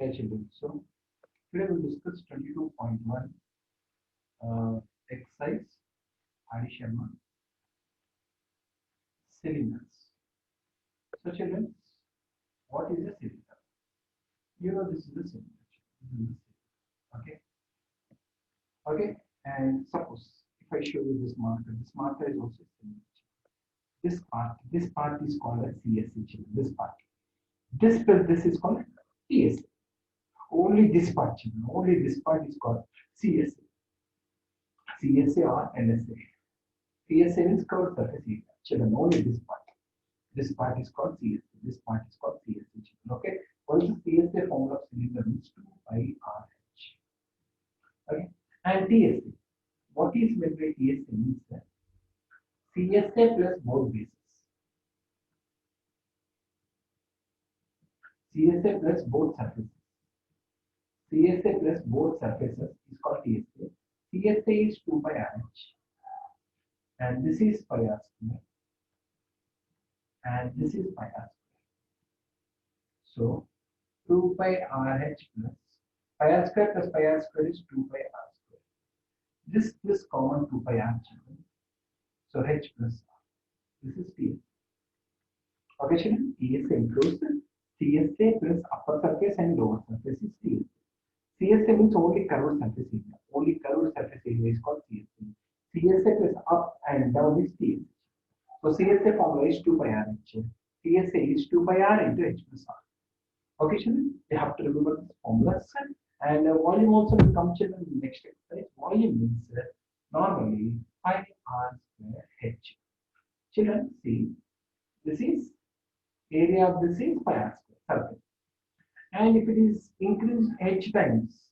Hey children, so today we'll discuss 22.1 exercise addition cylinders. So children, what is a cylinder? You know this is a cylinder. This is a cylinder. Okay, okay. And suppose if I show you this marker is also a cylinder. This part is called as CSA children. This part. This plus this is called TSA. Only this part children. Only this part is called CSA. CSA or NSA. CSA means curved surface area. Children, only this part. This part is called CSA. This part is called CSA. Children. Okay. What is the CSA formula of cylinder means 2 pi RH. Okay. And TSA. What is meant by TSA means that CSA plus both bases. CSA plus both surfaces. CSA plus both surfaces is called TSA. CSA is 2 pi RH. And this is pi r square. And this is pi r square. So 2 pi RH plus pi r square is 2 pi r square. This common 2 pi r children. So H plus r. This is TSA. Okay, children. TSA includes CSA plus upper surface and lower surface is TSA. CSA means only curved surface area. Only curved surface area is called CSA. CSA plus up and down is TSA. So CSA formula is 2 pi r h. TSA is 2 pi r into h plus r. Okay, children, you have to remember this formula. And volume also will come children in the next exercise. Volume means normally pi r square h. Children, see, this is area of this is pi r square surface. And if it is increased h times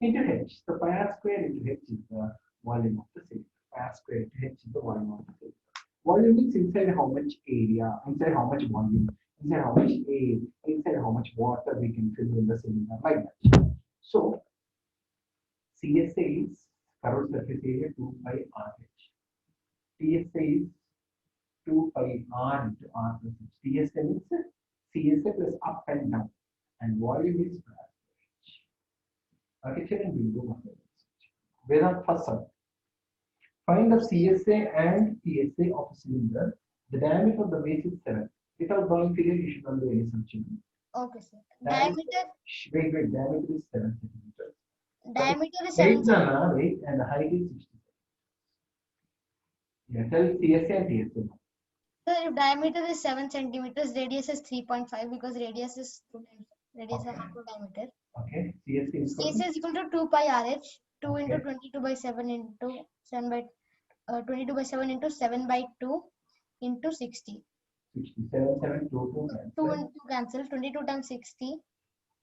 into h, so pi r square into h is the volume of the cylinder. Pi r square into h is the volume of the cylinder. Volume means inside how much area, inside how much volume, inside how much air, inside how much water we can fill in the cylinder, like that. So CSA is curved surface area 2 pi RH. TSA is 2 pi r into r plus h. TSA means CSA plus up and down, and volume is pi r square h. Okay, children, we'll do one by one. Where are first one? Find the CSA and TSA of a cylinder. The diameter of the base is 7. Without drawing figure, you should not do any assumption. Okay, sir. Diameter Wait. Diameter is 7 centimeters. Diameter is 7 centimeters. Wait, and the height is 60. Yeah, tell CSA and TSA. So if diameter is 7 centimeters, radius is 3.5 because radius is 2 times radius Okay. of half of diameter. Okay. CSA is equal to 2 pi RH. 2 Okay. into 22 by 7 into 7 by 22 by 7 into 7 by 2 into 60. 67, 7, 2 2 into cancel. 22 times 60.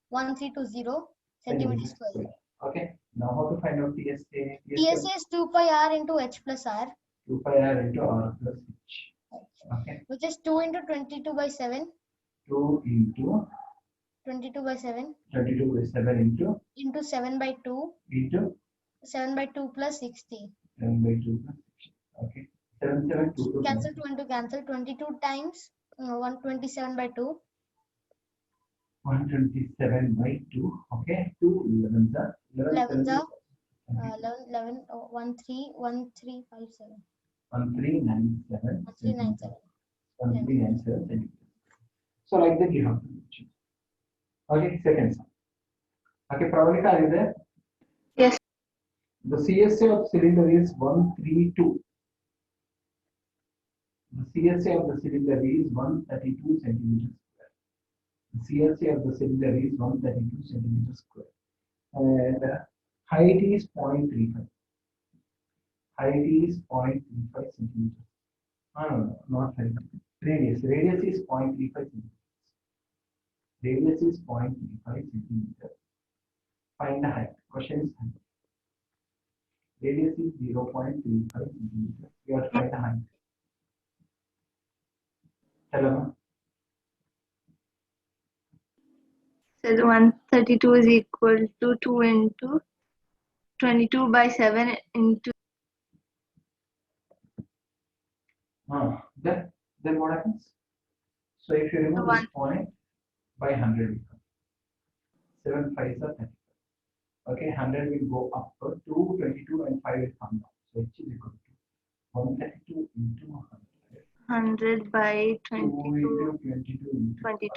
1320 centimeters square. Okay. Now how to find out TSA? TSA is 2 pi r into h plus r. 2 pi r into r plus h. Okay. Which is 2 into 22 by 7. 2 into 22 by 7. 22 by 7 into 7 by 2. Into 7 by 2 plus 60. 7 by 2 plus 60. Okay. 7, 7, 2, 2. Cancel 2 into cancel. 22 times 127 by 2. 127 by 2. Okay. 2 11s are 11 11 1357. 1397. 1397. 1397 centimeters. So like that you have to mention. Okay, second sum. Okay, Pravalika, are you there? Yes. The CSA of cylinder is 132. The CSA of the cylinder is 132 centimeters square. The CSA of the cylinder is 132 centimeters square. And height is 0.35. Height is 0.35 centimeters. No, not height. Radius. Radius is 0.35 centimeters. Radius is 0.35 centimeters. Find the height. Question is height. Radius is 0.35 centimeters. You have to find the height. Hello. So the 132 is equal to 2 into 22 by 7 into. Then what happens? So if you remove this point by 100, 7 5s are 35. Okay, 100 will go up to 22 and 5 will come down. So H is equal to 132 into 100. 100 by 2 22. into 22 into 22.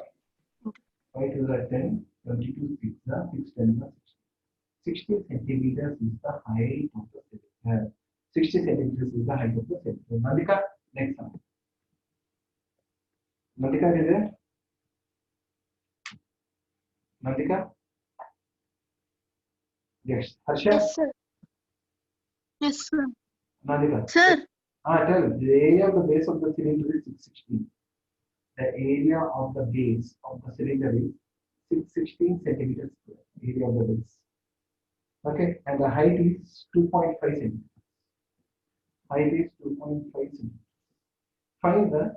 5. 5 to the 10, 22 6 the 6 10 the 60 centimeters is the height of the cylinder. 60 centimeters is the height of the cylinder. Malika, next one. Malika, is there? Malika? Yes. Harsha? Yes, sir. Yes, sir. Malika? Sir, Tell. The area of the base of the cylinder is 616. The area of the base of the cylinder is 616 centimeters square. Area of the base. Okay, and the height is 2.5 centimeters. Height is 2.5 centimeters. Find the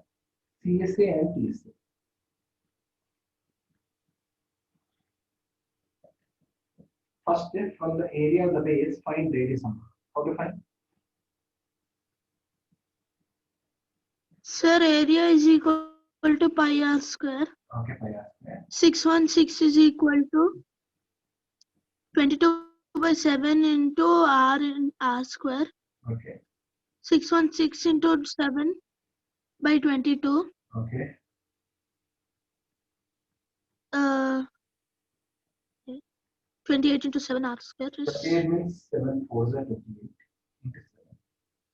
CSA and TSA. First step, from the area of the base, find radius number. How to find? sir, area is equal to pi r square. Okay, pi r square. 616 is equal to 22 by 7 into r in r square. Okay, 616 into 7 by 22. okay. 28 into 7 r square is 28 means 7 4s are 28 into 7.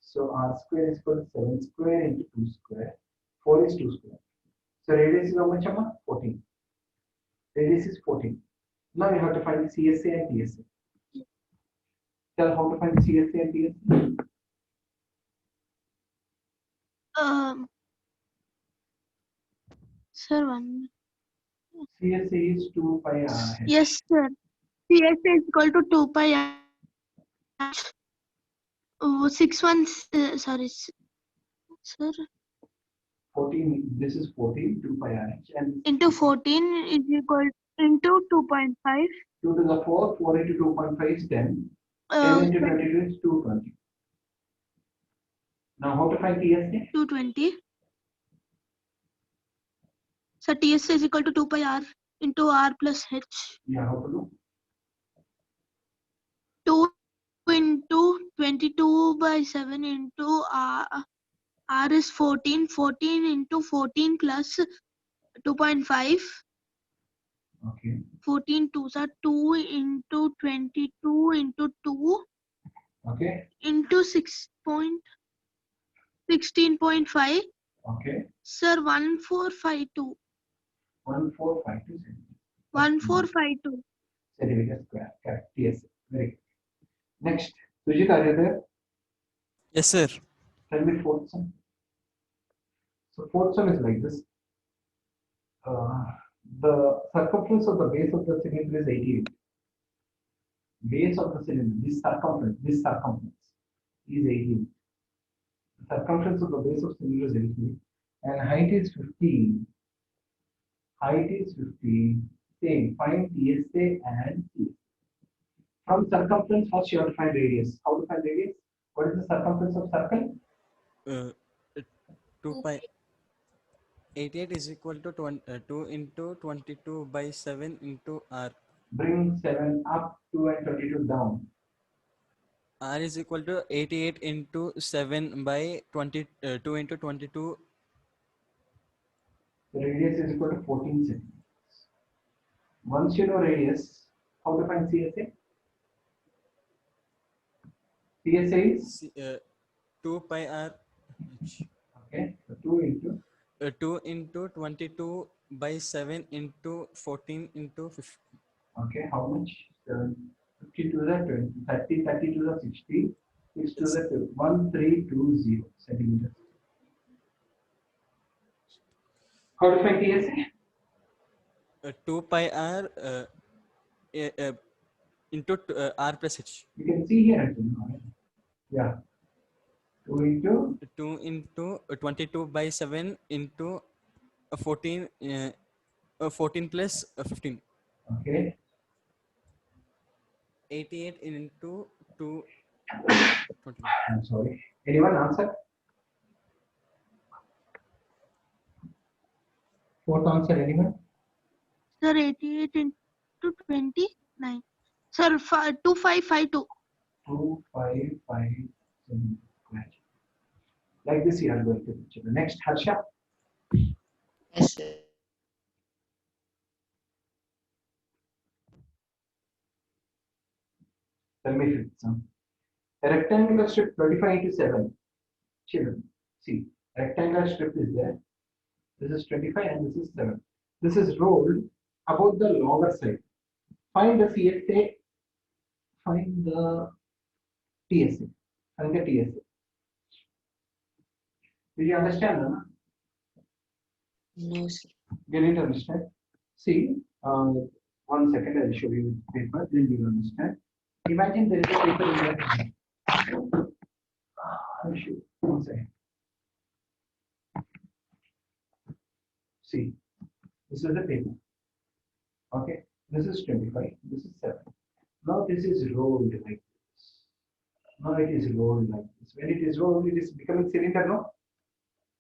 So r square is equal to 7 square into 2 square. 4 is 2 square. So radius is how much, Amma? 14. Radius is 14. Now you have to find the CSA and TSA. Tell how to find the CSA and TSA. sir, one. CSA is 2 pi r. Yes, sir. CSA is equal to 2 pi r. 6 1 sorry, sir. 14. This is 14. 2 pi r and Into 14 is equal into 2.5. 2 to the 4. 4 into 2.5 is 10. 10 Uh, into 22 is 220. Now how to find TSA? 220. So TSA is equal to 2 pi r into r plus h. Yeah, how to do? 2 into 22 by 7 into r is 14. 14 into 14 plus 2.5. Okay. 14 2s are 2 into 22 into 2 Okay. into 16.5. Okay. Sir, 1452. 1452 centimeters. 1452. Centimeter square. Correct. TSA. Very good. Next. Sujit, are you there? Yes, sir. Tell me fourth sum. So fourth sum is like this. The circumference of the base of the cylinder is 88. Base of the cylinder, this circumference is 88. The circumference of the base of cylinder is 88 and height is 15. Height is 15. Same. Find TSA and TSA. From circumference, first you have to find radius. How to find radius? What is the circumference of circle? 2 pi 88 is equal to 2 into 22 by 7 into r. Bring 7 up, 2 and 22 down. R is equal to 88 into 7 by 2 into 22. The radius is equal to 14 centimeters. Once you know radius, how to find CSA? CSA is 2 pi r. okay. So 2 into 2 into 22 by 7 into 14 into 50. okay. How much? 50 to the 20, 30, 30 to the 60, 6 to the 1320 centimeters. How to find TSA? 2 pi r into r plus h. You can see here actually. Yeah. 2 into 2 into 22 by 7 into 14 14 plus 15. okay. 88 into 2 20. I'm sorry. Anyone answer? Fourth answer, anyone? Sir, 88 in to 29. Sir, 2552. 2550 square. Like this you are going to picture. Next, Harsha. Yes, sir. Tell me if it's a rectangular strip 25 into 7. Children, see, rectangular strip is there. This is 25 and this is 7. This is rolled about the longer side. Find the CSA, find the TSA, find the TSA. Do you understand? Anna? No, sir. You need to understand. See, 1 second, I'll show you the paper, then you will understand. Imagine there is a paper in your hand. I'll show you. 1 second. See, this is the paper. Okay, this is 25, this is 7. Now this is rolled like this. Now it is rolled like this. When it is rolled, it is becoming cylinder, no?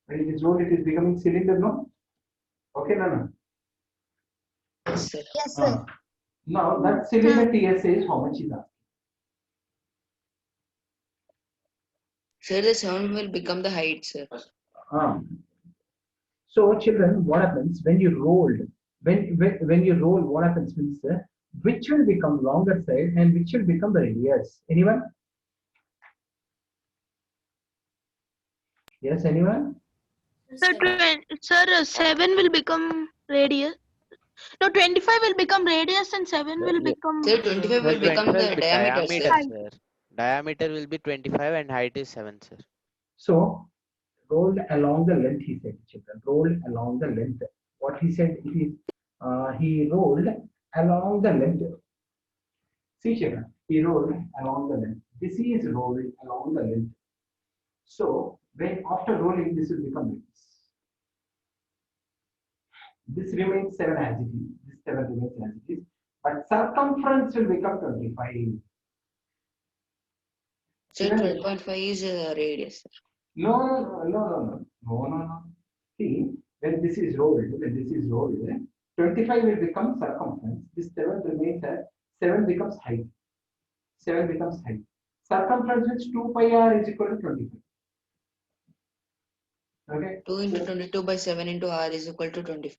When it is rolled, it is becoming cylinder, no? Okay, Nana? Yes, sir. Yes, sir. Now that cylinder TSA is how much is that? Sir, the 7 will become the height, sir. So children, what happens when you rolled? When you roll, what happens means which will become longer side and which will become the radius? Anyone? Yes, anyone? Sir, 7 will become radius. No, 25 will become radius and 7 will Yeah. become Sir, 25 will Sir, become 25 the will be diameter, sir. diameter, sir. Diameter will be 25 and height is 7, sir. So rolled along the length, he said, children. Rolled along the length. What he said, he rolled along the length. See, children, he rolled along the length. This is rolled along the length. So when after rolling, this will become this. This remains 7 as it is. This 7 remains as it is. But circumference will become 25. Sir, 12.5 is radius, sir. No. See, when this is rolled, 25 will become circumference. This 7 remains as 7 becomes height. 7 becomes height. Circumference which 2 pi r is equal to 25. Okay. 2 into 22 by 7 into r is equal to 25.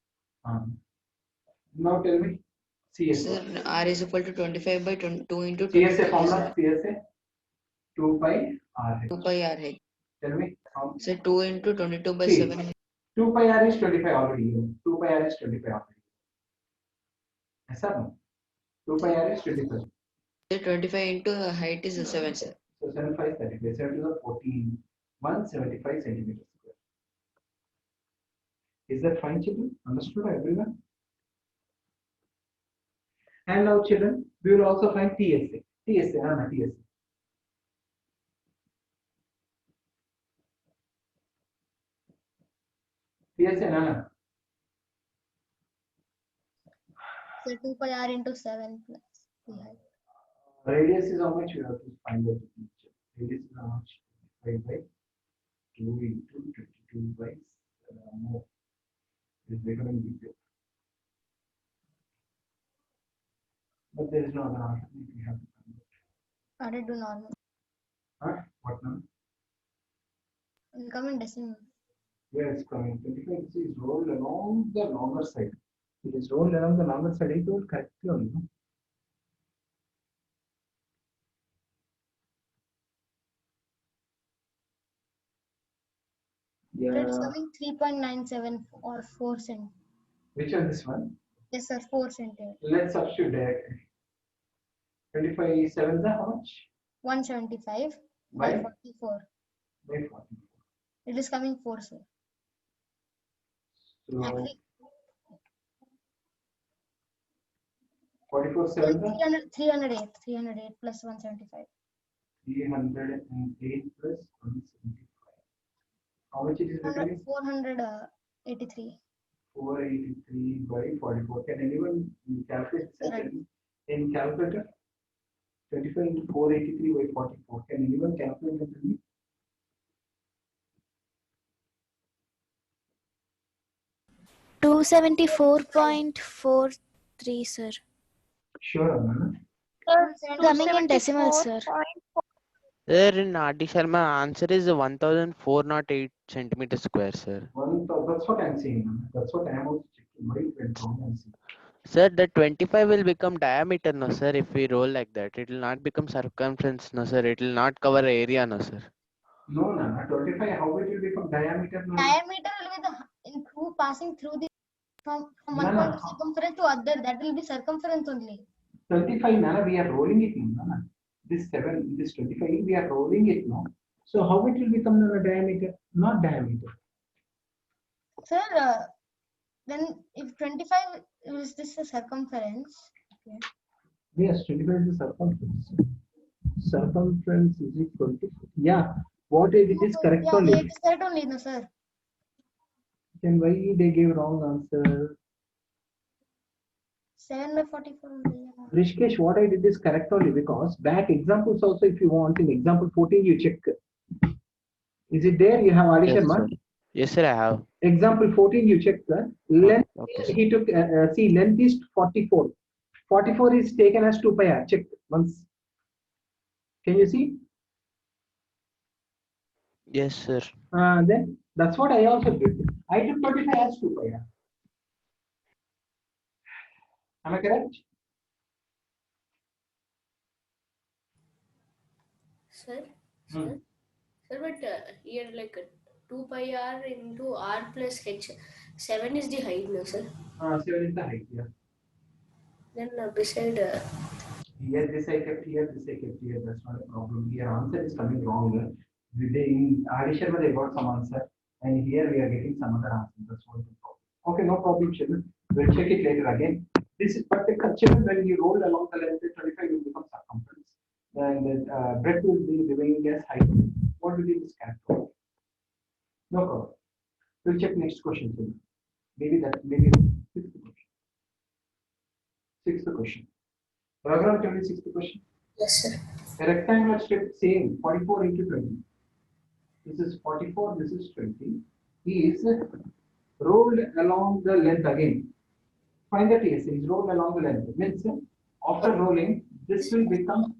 Now tell me. Sir, CSA. r is equal to 25 by 2 into CSA 25 is formula. CSA. 2 pi r. 2 pi r height. Tell me. Sir, 2 into 22 by See, 7. 2 pi r is 25 already. 2 pi r is 25 already. Yes, sir. 2 pi r is 25. Sir, 25 into height is 7, sir. So 75 35. 7 to the 14. 175 centimeters square. Is that fine, children? Understood, everyone? And now, children, we will also find TSA. TSA. TSA, Nana. So 2 pi r into 7 plus the height. Radius is how much we have to find out. Radius is how much? 5 by 2 into 22 by more. It's becoming bigger. But there is no other alternative. We have to find out. Added to normal. Huh? What now? It will come in decimal. Where it's coming? 25 is rolled along the longer side. It is rolled along the longer side. It will correctly only. No? It's Yeah. coming 3.97 or 4 cent. Which one? This one? Yes, sir, 4 centimeter. Let's substitute directly. 25 7 how much? 175 by By 44. by 44. It is coming 4, sir. So Actually, 44 7 308 plus 175. 308 plus 175. How much it is becoming? 483. 483 by 44. Can anyone calculate this Right. in calculator? 25 into 483 by 44. Can anyone calculate that for me? $274.43, sir. Sure, Anna. Coming in decimals, sir. Sir, in RD Sharma, answer is 1408 centimeter square, sir. That's what I'm saying. Anna. That's what I'm also checking. Why it went wrong? I'm saying. Sir, the 25 will become diameter, no, sir, if we roll like that. It will not become circumference, no, sir. It will not cover area, no, sir. No, Nana. 25. How it will become diameter? No. Diameter will be through passing through the from one No, no. point of circumference to other. That will be circumference only. 25. Nana, we are rolling it. Nana. This 7, this 25, we are rolling it now. So how it will become a diameter? Not diameter. Sir, then if 25 is this a circumference? Okay. Yes, 25 is the circumference. Circumference is equal to, yeah, what I did is correct Yeah, only. it is correct only, no, sir. Then why they gave wrong answer? 7 by 44 only. Yeah. Rishikesh, what I did is correct only because back examples also, if you want, in example 14, you check. Is it there? You have Ali Yes, Sharma. sir. Yes, sir, I have. Example 14, you check the length. Okay, sir. He took, see, length is 44. 44 is taken as 2 pi r. Check once. Can you see? Yes, sir. Then that's what I also did. I took 25 as 2 pi r. Am I correct? Sir, sir, but here like 2 pi r into r plus h, 7 is the height, no, sir? 7 is the height, yeah. Then beside, Here, this I kept here, this I kept here. That's not a problem. Here, answer is coming wrong. In addition, they got some answer, and here we are getting some other answer. That's what the problem. Okay, no problem, children. We'll check it later again. This is but the children, when you roll along the length, 25 will become circumference. Then the breadth will be remaining as height. What will be this character? No problem. We'll check next question, children. Maybe sixth question. Sixth question. Program 26th question. yes, sir. A rectangular strip same 44 into 20. This is 44, this is 20. Is rolled along the length again. Find the TSA is rolled along the length. Means after rolling, this will become,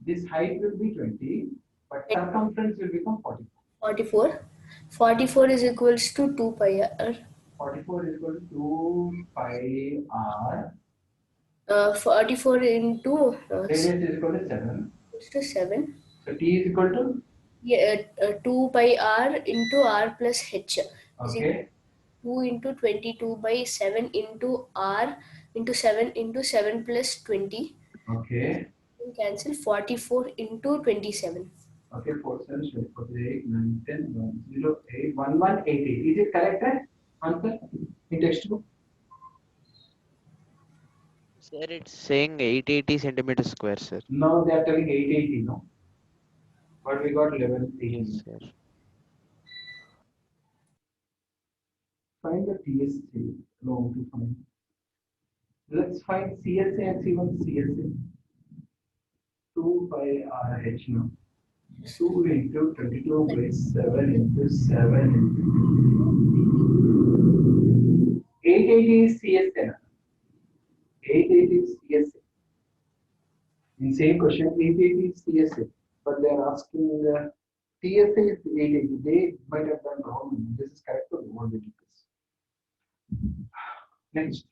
this height will be 20, but circumference will become 44. 44. 44 is equals to 2 pi r. 44 is equal to 2 pi r. 44 into Radius is equal to 7. equals to 7. So T is equal to? Yeah, 2 pi r into r plus h. Okay. 2 into 22 by 7 into r into 7 into 7 plus 20. Okay. Cancel 44 into 27. Okay, 4, 7, 48, 9, 10, 1, 0, 8, 1, 1, 8, 8. Is it correct? Answer in textbook? Sir, it's saying 880 centimeter square, sir. Now they are telling 880, no? But we got 1180. Yes, sir. Find the TSA. No, to find. Let's find CSA and see one CSA. 2 by RH now. 2 into 22 by 7 into 7 into 880 is CSA. 880 is CSA. In same question, 880 is CSA. But they are asking TSA is 880. They might have done wrong. This is correct for what they did this. Next.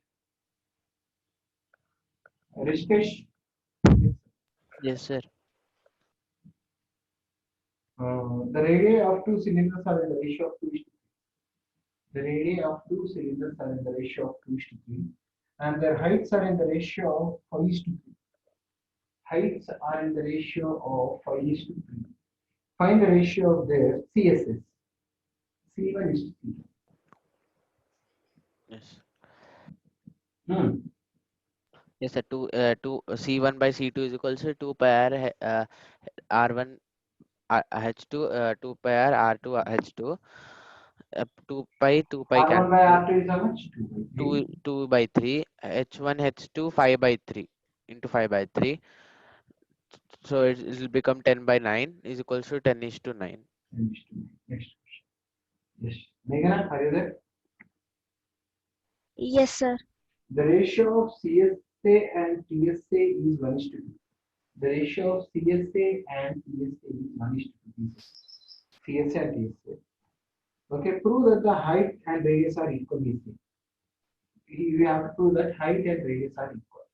Rishikesh. Yes, sir. The radii of two cylinders are in the ratio of 2:3. The radii of two cylinders are in the ratio of 2:3, and their heights are in the ratio of 5:3. Heights are in the ratio of 5:3. Find the ratio of their CSS. C1 is to C2. Yes. Hmm. Yes, sir. C1 by C2 is equal to 2 pi r R1 H2 2 pi r R2 H2 2 pi R1 by cancel R2 is how much? 2 by 3. 2 by 3 H1 H2 5 by 3 into 5 by 3, so it will become 10 by 9 is equals to 10 is to 9. Next question. Yes. Meghana, are you there? Yes, sir. The ratio of CSA and TSA is 1:2. The ratio of CSA and TSA is 1:2. CSA and TSA. Okay, prove that the height and radius are equally same. You have to prove that height and radius are equal.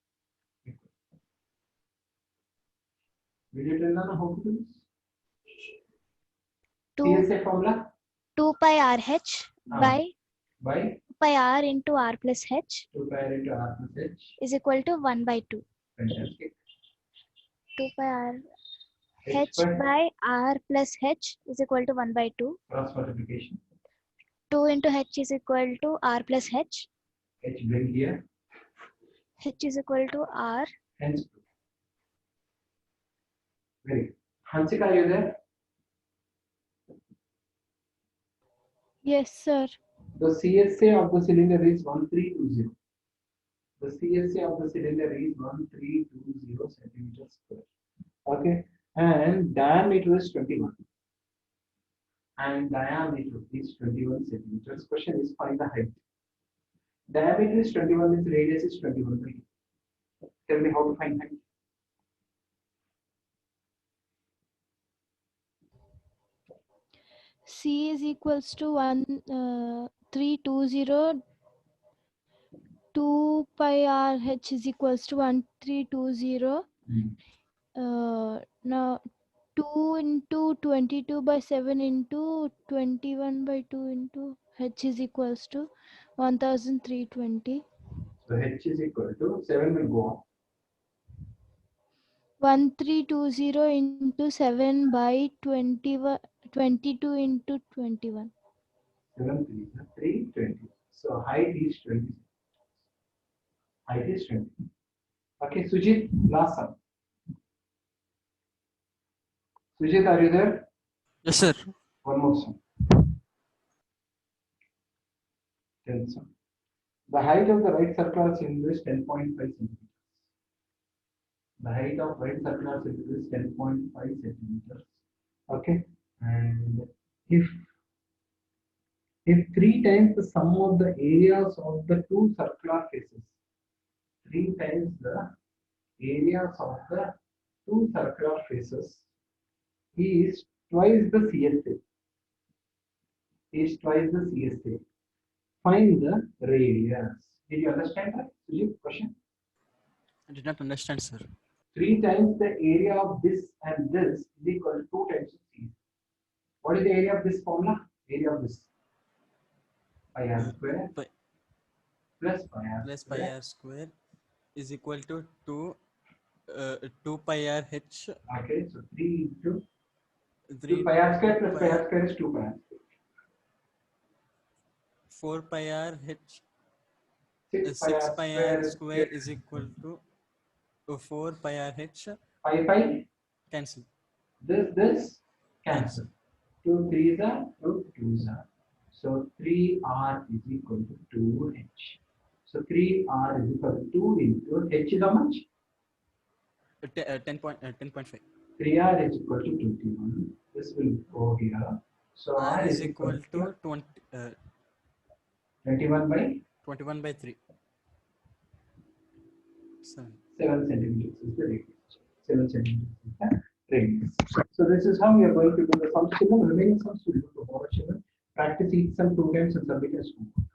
Will you tell Nana how to do this? 2 CSA formula 2 pi RH by by pi r into r plus h 2 pi r into r plus h. is equal to 1 by 2. Fantastic. 2 pi r H h by r plus h is equal to 1 by 2. cross multiplication. 2 into h is equal to r plus h. H bring here. H is equal to r. Hence 2. Very good. Hansika, are you there? Yes, sir. The CSA of the cylinder is 1320. The CSA of the cylinder is 1320 centimeters square. Okay, and diameter is 21. And diameter is 21 centimeters. Question is find the height. Diameter is 21, means radius is 21 by 2. Tell me how to find height. C is equals to 1320. 2 pi r h is equals to 1320. Now 2 into 22 by 7 into 21 by 2 into h is equals to 1320. So h is equal to 7 will go on. 1320 into 7 by 21, 22 into 21. 7 3 is 320. So height is 20. Height is 20. Okay, Sujit, last sum. Sujit, are you there? Yes, sir. One more sum. 10 sum. The height of the right circular cylinder is 10.5 centimeters. The height of right circular cylinder is 10.5 centimeters. Okay, and if 3 times the sum of the areas of the two circular faces, 3 times the areas of the two circular faces is twice the CSA. Is twice the CSA. Find the radius. Did you understand that? Sujit, question? I did not understand, sir. 3 times the area of this and this is equal to 2 times of C. What is the area of this formula? Area of this. Pi r square Pi plus pi r plus pi square. r square is equal to 2 pi r h. Okay, so 3 into 3 2 pi r square plus pi pi r square is 2 pi r square. 4 pi r h 6 6 pi r square is equal to 4 pi r h. pi Cancel. this cancel. 2 3s are 2 2s are. So 3r is equal to 2h. So 3r is equal to 2 into h is how much? 10.5. 3r is equal to 21. This will go here. So R is equal to 21 by 21 by 3. 7. 7 centimeters is the radius. 7 centimeters is the radius. So this is how we are going to do the sum. Remaining sums we will do tomorrow. Practice each sum 2 times and submit as homework.